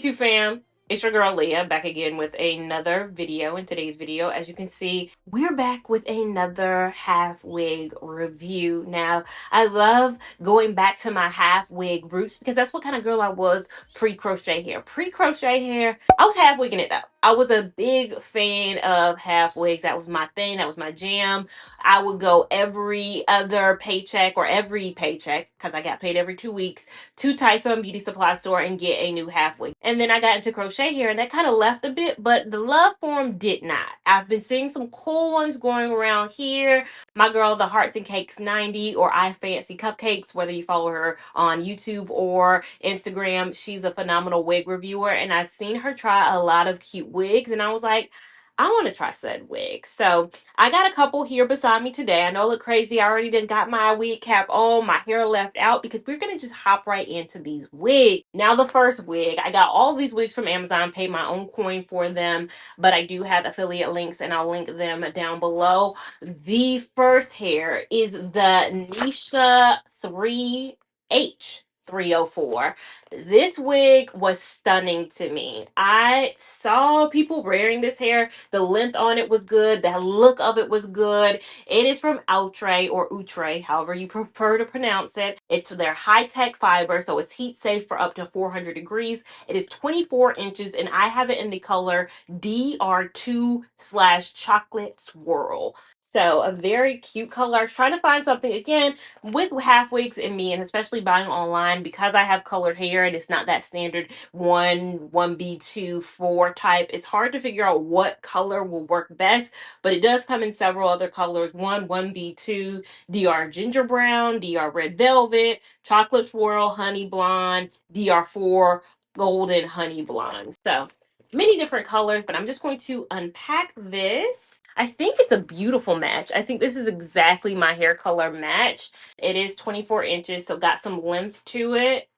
YouTube fam, it's your girl Leah back again with another video. In today's video, as you can see, we're back with another half wig review. Now, I love going back to my half wig roots because that's what kind of girl I was pre-crochet hair. Pre-crochet hair, I was half wigging it up. I was a big fan of half wigs. That was my thing. That was my jam. I would go every other paycheck or every paycheck because I got paid every 2 weeks to Tyson Beauty Supply Store and get a new half wig. And then I got into crochet here and that kind of left a bit, but the love form did not. I've been seeing some cool ones going around here. My girl, the Hearts and Cakes 90, or I Fancy Cupcakes, whether you follow her on YouTube or Instagram, she's a phenomenal wig reviewer. And I've seen her try a lot of cute wigs and I was like, I want to try said wig. So I got a couple here beside me today. I know I look crazy. I already done got my wig cap on, my hair left out, because we're going to just hop right into these wigs. Now the first wig, I got all these wigs from Amazon, paid my own coin for them, but I do have affiliate links and I'll link them down below. The first hair is the Nisha 3H304. This wig was stunning to me. I saw people wearing this hair. The length on it was good. The look of it was good. It is from Outre or Outre, however you prefer to pronounce it. It's their high-tech fiber, so it's heat safe for up to 400 degrees. It is 24 inches, and I have it in the color DR2/chocolate swirl. So a very cute color. I was trying to find something, again, with half wigs in me, and especially buying online because I have colored hair and it's not that standard 1B2 4 type. It's hard to figure out what color will work best, but it does come in several other colors. 1B2, DR ginger brown, DR red velvet, chocolate swirl, honey blonde, DR4 golden honey blonde. So many different colors, but I'm just going to unpack this. I think it's a beautiful match. I think this is exactly my hair color match. It is 24 inches, so got some length to it.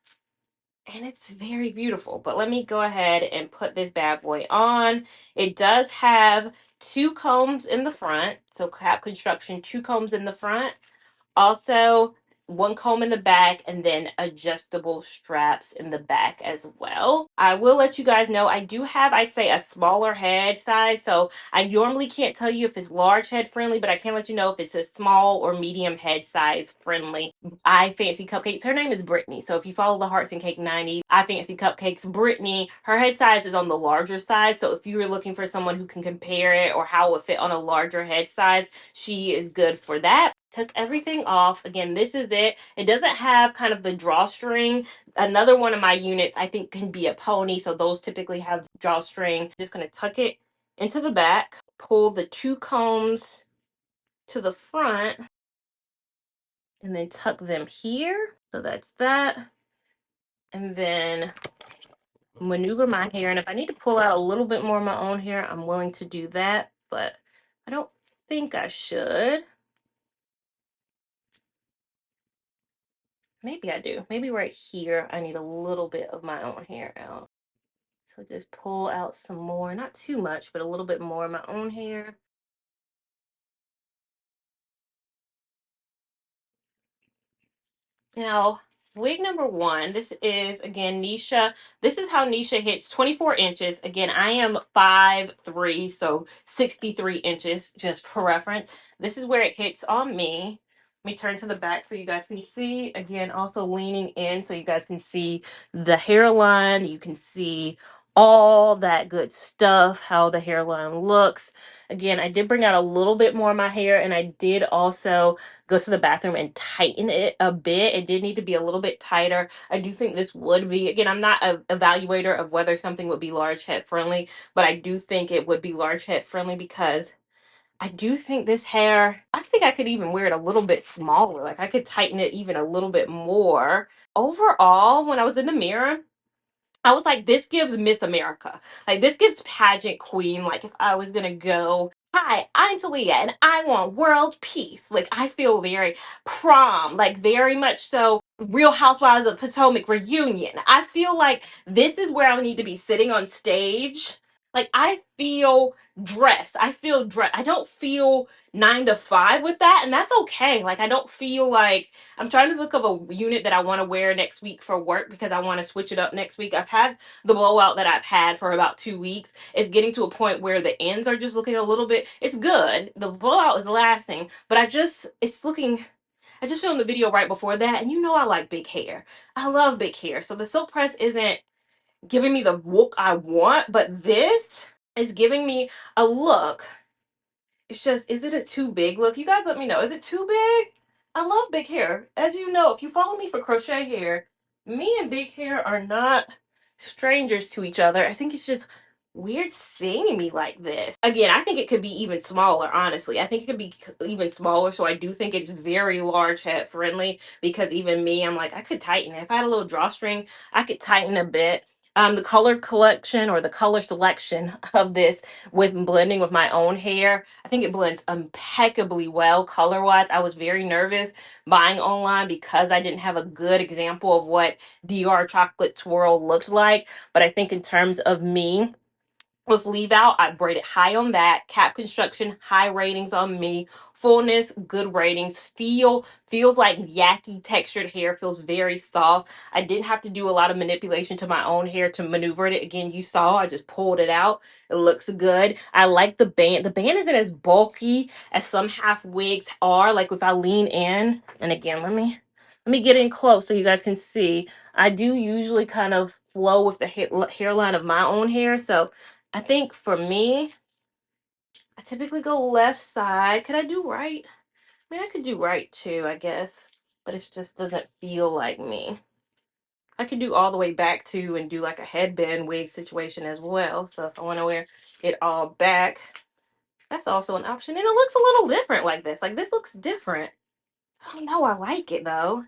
And it's very beautiful. But let me go ahead and put this bad boy on. It does have 2 combs in the front. So cap construction, 2 combs in the front. Also, 1 comb in the back, and then adjustable straps in the back as well. I will let you guys know I do have, I'd say, a smaller head size. So I normally can't tell you if it's large head friendly, but I can let you know if it's a small or medium head size friendly. I Fancy Cupcakes, her name is Brittany. So if you follow the Hearts and Cake 90, I Fancy Cupcakes, Brittany, her head size is on the larger size. So if you were looking for someone who can compare it or how it would fit on a larger head size, she is good for that. Took everything off. Again, this is it. It doesn't have kind of the drawstring. Another one of my units, I think, can be a pony. So those typically have drawstring. Just going to tuck it into the back, pull the 2 combs to the front, and then tuck them here. So that's that. And then maneuver my hair. And if I need to pull out a little bit more of my own hair, I'm willing to do that. But I don't think I should. Maybe I do. Maybe right here, I need a little bit of my own hair out. So just pull out some more, not too much, but a little bit more of my own hair. Now, wig number 1, this is, again, Nisha. This is how Nisha hits 24 inches. Again, I am 5'3", so 63 inches, just for reference. This is where it hits on me. Let me turn to the back so you guys can see. Again, also leaning in so you guys can see the hairline. You can see all that good stuff, how the hairline looks. Again, I did bring out a little bit more of my hair, and I did also go to the bathroom and tighten it a bit. It did need to be a little bit tighter. I do think this would be, again, I'm not an evaluator of whether something would be large head friendly, but I do think it would be large head friendly because I do think this hair, I think I could even wear it a little bit smaller. Like I could tighten it even a little bit more. Overall, when I was in the mirror, I was like, this gives Miss America. Like, this gives pageant queen. Like, if I was gonna go, hi, I'm Talia, and I want world peace. Like, I feel very prom, like, very much so Real Housewives of Potomac reunion. I feel like this is where I need to be sitting on stage, Like I feel dressed. I feel dressed. I don't feel 9 to 5 with that, and that's okay. Like I don't feel like I'm trying to look of a unit that I want to wear next week for work because I want to switch it up next week. I've had the blowout that I've had for about 2 weeks. It's getting to a point where the ends are just looking a little bit. It's good. The blowout is lasting, but it's looking. I just filmed the video right before that, and you know I like big hair. I love big hair, so the silk press isn't giving me the look I want, but this is giving me a look. It's just, is it a too big look? You guys let me know. Is it too big? I love big hair. As you know, if you follow me for crochet hair, me and big hair are not strangers to each other. I think it's just weird seeing me like this. Again, I think it could be even smaller, honestly. I think it could be even smaller, so I do think it's very large head friendly because even me, I'm like, I could tighten it. If I had a little drawstring, I could tighten a bit. The color collection or the color selection of this with blending with my own hair, I think it blends impeccably well color wise. I was very nervous buying online because I didn't have a good example of what DR Chocolate Swirl looked like. But I think in terms of me, with leave out, I braided high on that. Cap construction, high ratings on me. Fullness, good ratings. Feels like yucky textured hair. Feels very soft. I didn't have to do a lot of manipulation to my own hair to maneuver it. Again, you saw I just pulled it out. It looks good. I like the band. The band isn't as bulky as some half wigs are. Like if I lean in, and again, let me get in close so you guys can see. I do usually kind of flow with the hairline of my own hair, so I think for me, I typically go left side. Could I do right? I mean, I could do right too, I guess. But it just doesn't feel like me. I could do all the way back too and do like a headband wig situation as well. So if I want to wear it all back, that's also an option. And it looks a little different like this. Like this looks different. I don't know. I like it though.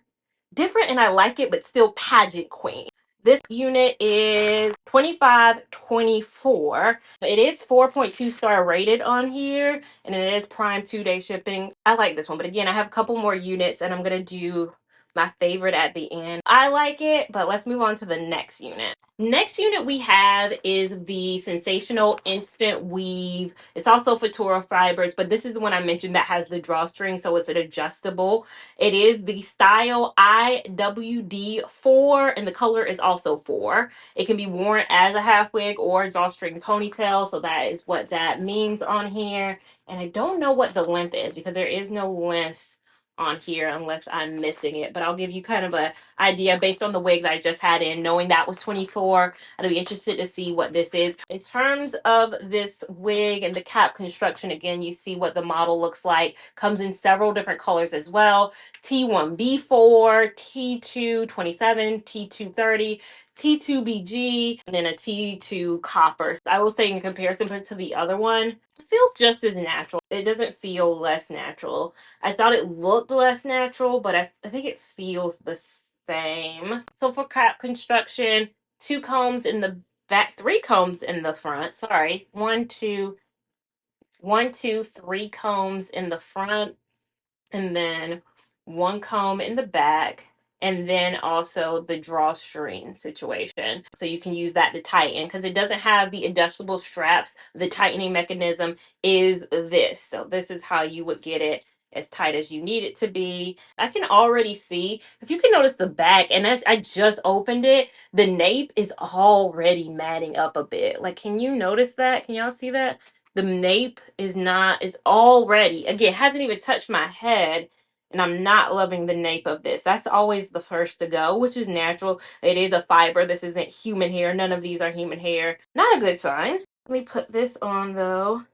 Different and I like it, but still pageant queen. This unit is 2524. It is 4.2 star rated on here, and it is Prime 2-day shipping. I like this one, but again, I have a couple more units, and I'm going to do my favorite at the end. I like it, but let's move on to the next unit. Next unit we have is the Sensational Instant Weave. It's also Futura Fibers, but this is the one I mentioned that has the drawstring, so it's an adjustable. It is the style IWD4, and the color is also 4. It can be worn as a half wig or a drawstring ponytail, so that is what that means on here. And I don't know what the length is because there is no length on here unless I'm missing it, but I'll give you kind of a idea based on the wig that I just had in, knowing that was 24. I'd be interested to see what this is. In terms of this wig and the cap construction, again, you see what the model looks like. Comes in several different colors as well. T1B4, T227, T230, T2BG, and then a T2 copper. I will say in comparison to the other one, it feels just as natural. It doesn't feel less natural. I thought it looked less natural, but I think it feels the same. So for cap construction, 2 combs in the back, 3 combs in the front. Sorry, 3 combs in the front, and then 1 comb in the back, and then also the drawstring situation. So you can use that to tighten because it doesn't have the adjustable straps. The tightening mechanism is this. So this is how you would get it as tight as you need it to be. I can already see, if you can notice the back, and as I just opened it, the nape is already matting up a bit. Like, can you notice that? Can y'all see that? The nape is already, again, hasn't even touched my head, and I'm not loving the nape of this. That's always the first to go, which is natural. It is a fiber. This isn't human hair. None of these are human hair. Not a good sign. Let me put this on though.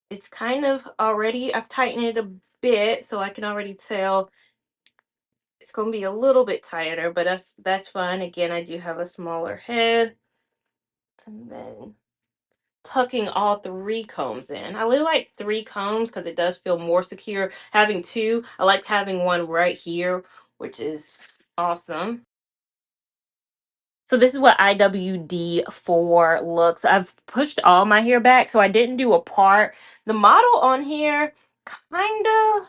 It's kind of already, I've tightened it a bit, so I can already tell it's going to be a little bit tighter, but that's fine. Again, I do have a smaller head. And then tucking all 3 combs in. I really like 3 combs because it does feel more secure. Having 2, I like having 1 right here, which is awesome. So this is what IWD4 looks. I've pushed all my hair back, so I didn't do a part. The model on here kind of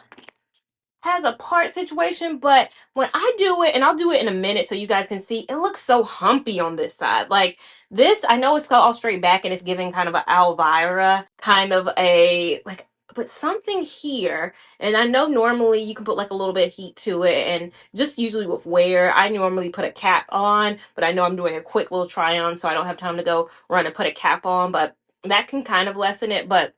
has a part situation, but when I do it, and I'll do it in a minute so you guys can see, it looks so humpy on this side. Like this, I know it's called all straight back and it's giving kind of an Elvira, kind of a, like, but something here, and I know normally you can put like a little bit of heat to it, and just usually with wear, I normally put a cap on, but I know I'm doing a quick little try on, so I don't have time to go run and put a cap on, but that can kind of lessen it. But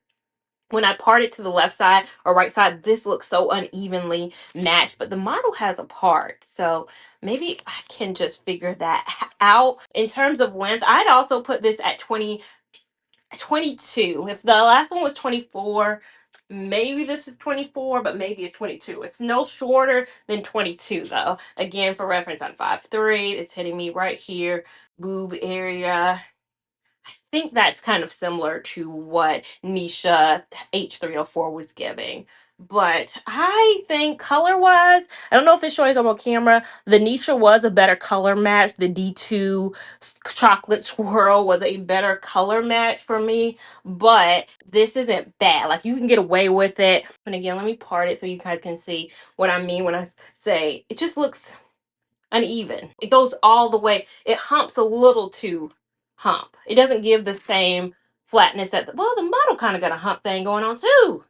when I part it to the left side or right side, this looks so unevenly matched, but the model has a part. So maybe I can just figure that out. In terms of length, I'd also put this at 22. If the last one was 24, maybe this is 24, but maybe it's 22. It's no shorter than 22 though. Again, for reference, I'm 5'3". It's hitting me right here, boob area. I think that's kind of similar to what Nisha H304 was giving. But I think color wise, I don't know if it's showing up on camera. The Nisha was a better color match. The D2 chocolate swirl was a better color match for me. But this isn't bad. Like you can get away with it. And again, let me part it so you guys can see what I mean when I say it just looks uneven. It goes all the way. It humps a little too hump. It doesn't give the same flatness that well, the model kind of got a hump thing going on too.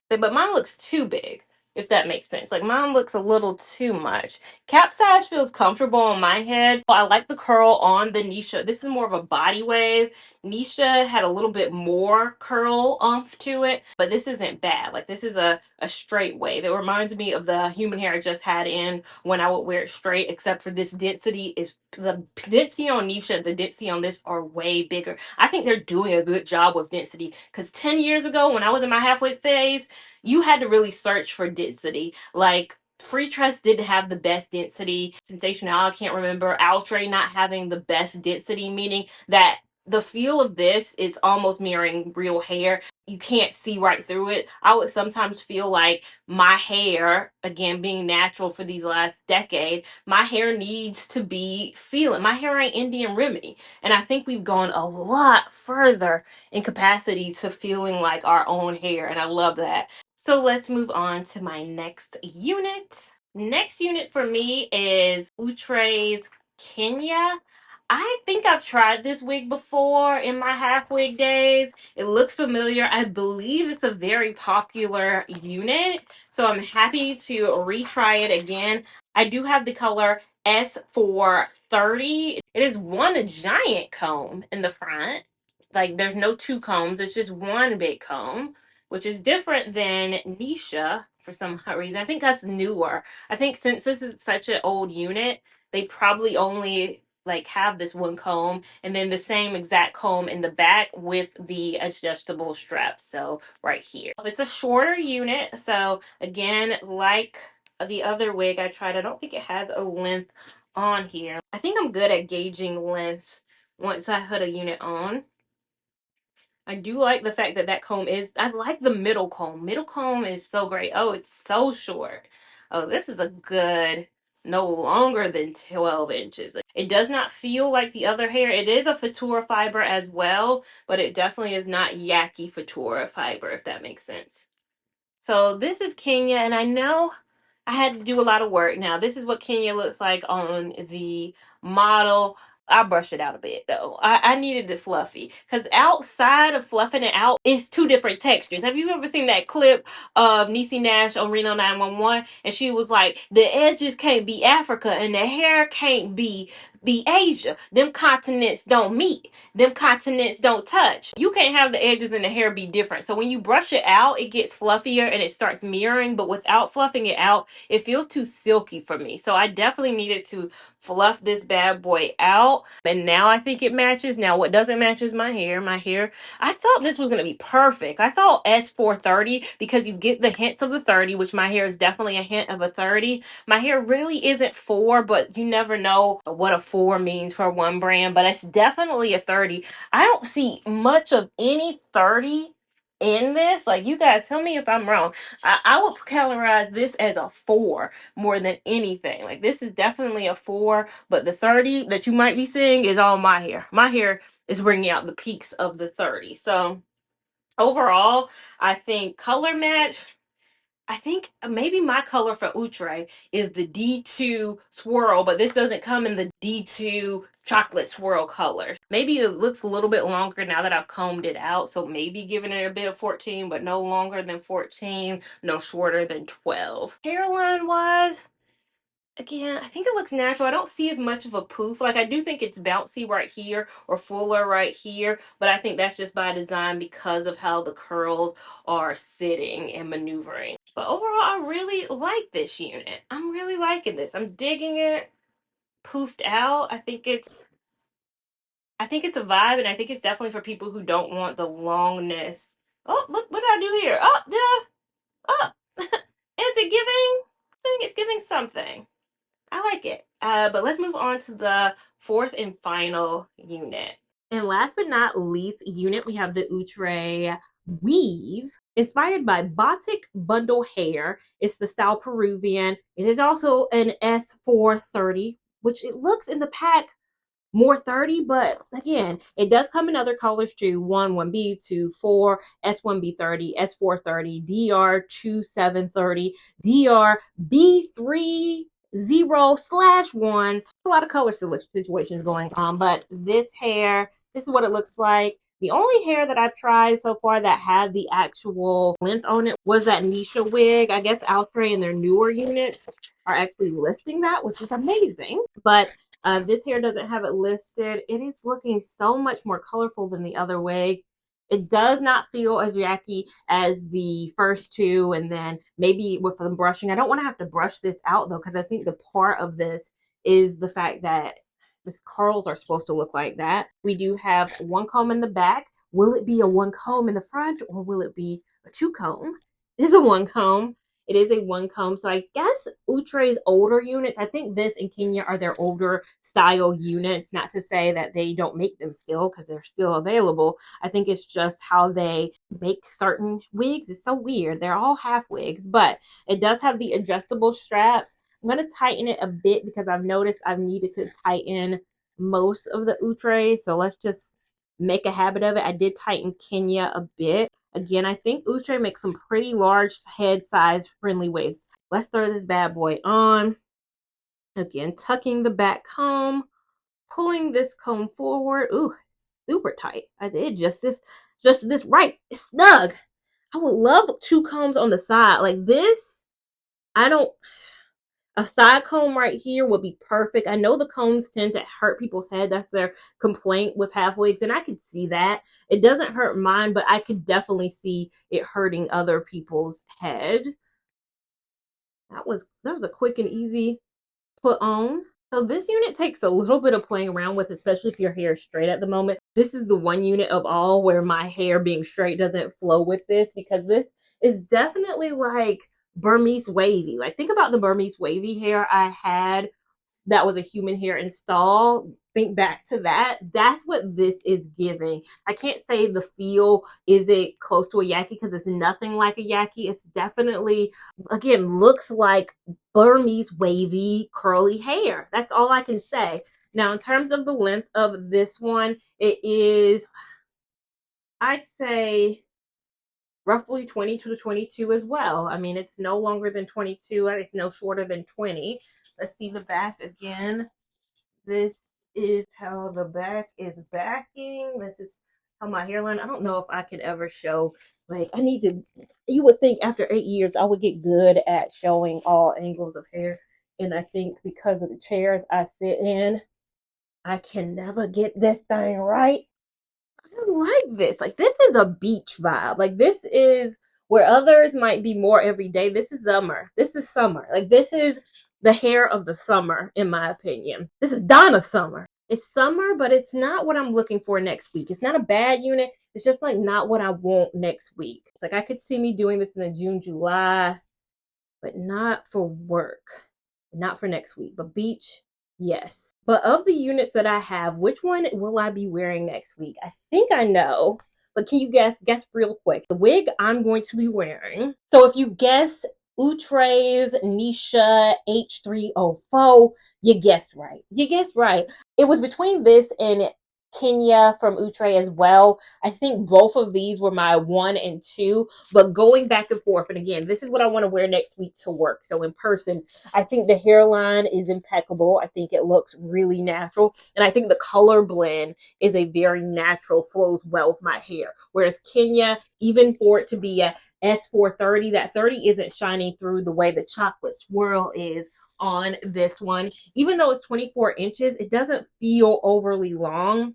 But mine looks too big, if that makes sense. Like mine looks a little too much. Cap size feels comfortable on my head. I like the curl on the Nisha. This is more of a body wave. Nisha had a little bit more curl to it, but this isn't bad. Like this is a straight wave. It reminds me of the human hair I just had in when I would wear it straight, except for this density is the density on Nisha and the density on this are way bigger. I think they're doing a good job with density because 10 years ago when I was in my halfway phase, you had to really search for density. Like Free Trust didn't have the best density. Sensational, I can't remember. Outre not having the best density, meaning that the feel of this is almost mirroring real hair. You can't see right through it. I would sometimes feel like my hair, again being natural for these last decade, my hair needs to be feeling. My hair ain't Indian Remedy. And I think we've gone a lot further in capacity to feeling like our own hair. And I love that. So let's move on to my next unit. Next unit for me is Outre Kenya. I think I've tried this wig before in my half wig days. It looks familiar. I believe it's a very popular unit. So I'm happy to retry it again. I do have the color S430. It is one giant comb in the front. Like there's no two combs. It's just one big comb, which is different than Nisha for some reason. I think that's newer. I think since this is such an old unit, they probably only like have this one comb and then the same exact comb in the back with the adjustable straps. So right here. It's a shorter unit. So again, like the other wig I tried, I don't think it has a length on here. I think I'm good at gauging lengths once I put a unit on. I do like the fact that that comb is, I like the middle comb. Middle comb is so great. Oh, it's so short. Oh, this is a good, no longer than 12 inches. It does not feel like the other hair. It is a Futura fiber as well, but it definitely is not Yaki Futura fiber, if that makes sense. So this is Kenya, and I know I had to do a lot of work. Now, this is what Kenya looks like on the model. I brushed it out a bit though. I needed it fluffy because outside of fluffing it out, it's two different textures. Have you ever seen that clip of Niecy Nash on Reno 911? And she was like, the edges can't be Africa and the hair can't be Asia. Them continents don't meet. Them continents don't touch. You can't have the edges in the hair be different. So when you brush it out, it gets fluffier and it starts mirroring. But without fluffing it out, it feels too silky for me. So I definitely needed to fluff this bad boy out. And now I think it matches. Now what doesn't match is my hair. My hair, I thought this was going to be perfect. I thought S430 because you get the hints of the 30, which my hair is definitely a hint of a 30. My hair really isn't 4, but you never know what a 4 means for one brand, but it's definitely a 30. I don't see much of any 30 in this. Like, you guys tell me if I'm wrong. I would categorize this as a 4 more than anything. Like, this is definitely a 4, but the 30 that you might be seeing is all my hair. My hair is bringing out the peaks of the 30. So overall, I think color match, I think maybe my color for Outre is the D2 swirl, but this doesn't come in the D2 chocolate swirl color. Maybe it looks a little bit longer now that I've combed it out, so maybe giving it a bit of 14, but no longer than 14, no shorter than 12. Hairline wise, again, I think it looks natural. I don't see as much of a poof. Like, I do think it's bouncy right here or fuller right here, but I think that's just by design because of how the curls are sitting and maneuvering. But overall, I really like this unit. I'm really liking this. I'm digging it. Poofed out. I think it's a vibe, and I think it's definitely for people who don't want the longness. Oh, look what did I do here? Oh, yeah. Oh, is it giving? I think it's giving something. I like it. But let's move on to the fourth and final unit. And last but not least unit, we have the Utra Weave, inspired by Batik Bundle Hair. It's the style Peruvian. It is also an S430, which it looks in the pack more 30, but again, it does come in other colors too. 1B, 2, 4, S1B30, S430, DR2730, DRB30/1. A lot of color situations going on, but this hair, this is what it looks like. The only hair that I've tried so far that had the actual length on it was that Nisha wig. I guess Outre and their newer units are actually listing that, which is amazing. But this hair doesn't have it listed. It is looking so much more colorful than the other wig. It does not feel as yucky as the first two, and then maybe with some brushing. I don't want to have to brush this out though, because I think the part of this is the fact that this curls are supposed to look like that. We do have one comb in the back. Will it be a one comb in the front, or will it be a two comb? It is a one comb. It is a one comb. So I guess Outre's older units, I think this and Kenya are their older style units. Not to say that they don't make them still, because they're still available. I think it's just how they make certain wigs. It's so weird. They're all half wigs, but it does have the adjustable straps. I'm going to tighten it a bit because I've noticed I've needed to tighten most of the Outre. So let's just make a habit of it. I did tighten Kenya a bit. Again, I think Outre makes some pretty large head size friendly wigs. Let's throw this bad boy on. Again, tucking the back comb, pulling this comb forward. Ooh, super tight. I did just this right. It's snug. I would love two combs on the side. Like this, I don't, a side comb right here would be perfect. I know the combs tend to hurt people's head. That's their complaint with half wigs, and I could see that. It doesn't hurt mine, but I could definitely see it hurting other people's head. That was a quick and easy put on. So this unit takes a little bit of playing around with, especially if your hair is straight at the moment. This is the one unit of all where my hair being straight doesn't flow with this, because this is definitely like Burmese wavy. Like, think about the Burmese wavy hair I had that was a human hair install. Think back to that. That's what this is giving. I can't say the feel is it close to a yaki, because it's nothing like a yaki. It's definitely, again, looks like Burmese wavy curly hair. That's all I can say. Now, in terms of the length of this one, it is, I'd say, roughly 22 to 22 as well. I mean, it's no longer than 22. It's no shorter than 20. Let's see the back again. This is how the back is backing. This is how my hairline. I don't know if I could ever show, like, I need to, you would think after 8 years I would get good at showing all angles of hair. And I think because of the chairs I sit in, I can never get this thing right. I like this. Like, this is a beach vibe. Like, this is where others might be more everyday. This is summer. This is summer. Like, this is the hair of the summer, in my opinion. This is Donna summer. It's summer, but it's not what I'm looking for next week. It's not a bad unit. It's just like not what I want next week. It's like I could see me doing this in the June, July, but not for work. Not for next week. But beach, yes. But of the units that I have, which one will I be wearing next week? I think I know. But can you guess real quick? The wig I'm going to be wearing. So if you guess Outre's Nisha H304, you guessed right. You guessed right. It was between this and Kenya from Outre as well. I think both of these were my 1 and 2, but going back and forth. And again, this is what I want to wear next week to work. So in person, I think the hairline is impeccable. I think it looks really natural. And I think the color blend is a very natural, flows well with my hair. Whereas Kenya, even for it to be a S430, that 30 isn't shining through the way the chocolate swirl is on this one. Even though it's 24 inches, it doesn't feel overly long.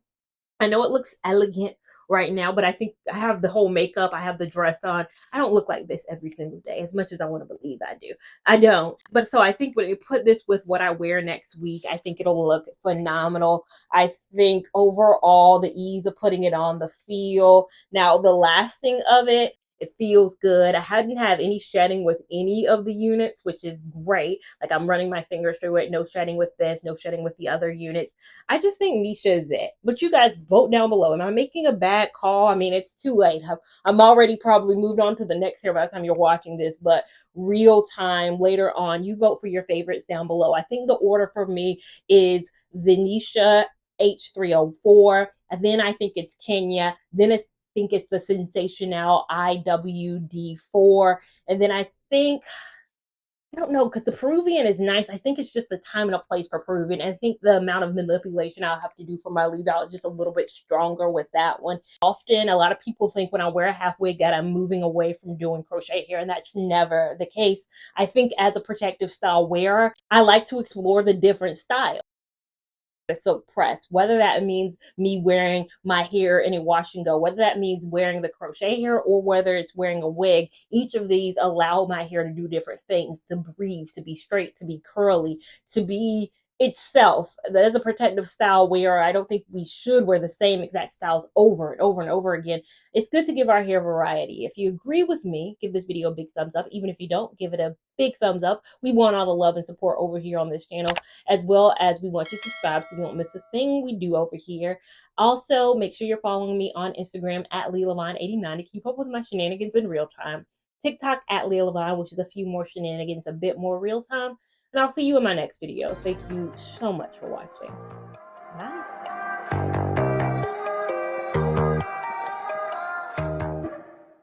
I know it looks elegant right now, but I think I have the whole makeup, I have the dress on. I don't look like this every single day as much as I want to believe I do. I don't. But so I think when you put this with what I wear next week, I think it'll look phenomenal. I think overall the ease of putting it on, the feel. Now the lasting of it feels good. I hadn't had any shedding with any of the units, which is great. Like I'm running my fingers through it. No shedding with this, no shedding with the other units. I just think Nisha is it. But you guys vote down below. Am I making a bad call? I mean, it's too late. I'm already probably moved on to the next hair by the time you're watching this, but real time later on, you vote for your favorites down below. I think the order for me is the Nisha H304, and then I think it's Kenya, then it's think it's the Sensational IWD4. And then I think, I don't know, because the Peruvian is nice. I think it's just the time and a place for Peruvian. I think the amount of manipulation I'll have to do for my leave out is just a little bit stronger with that one. Often, a lot of people think when I wear a half wig that I'm moving away from doing crochet hair, and that's never the case. I think as a protective style wearer, I like to explore the different styles. A silk press, whether that means me wearing my hair in a wash and go, whether that means wearing the crochet hair or whether it's wearing a wig. Each of these allow my hair to do different things, to breathe, to be straight, to be curly, to be itself. That is a protective style where I don't think we should wear the same exact styles over and over and over again. It's good to give our hair variety. If you agree with me, give this video a big thumbs up. Even if you don't, give it a big thumbs up. We want all the love and support over here on this channel, as well as we want you to subscribe so you don't miss a thing we do over here. Also, make sure you're following me on Instagram at Lavon89 to keep up with my shenanigans in real time. TikTok at Lavon, which is a few more shenanigans, a bit more real time. And I'll see you in my next video. Thank you so much for watching. Bye.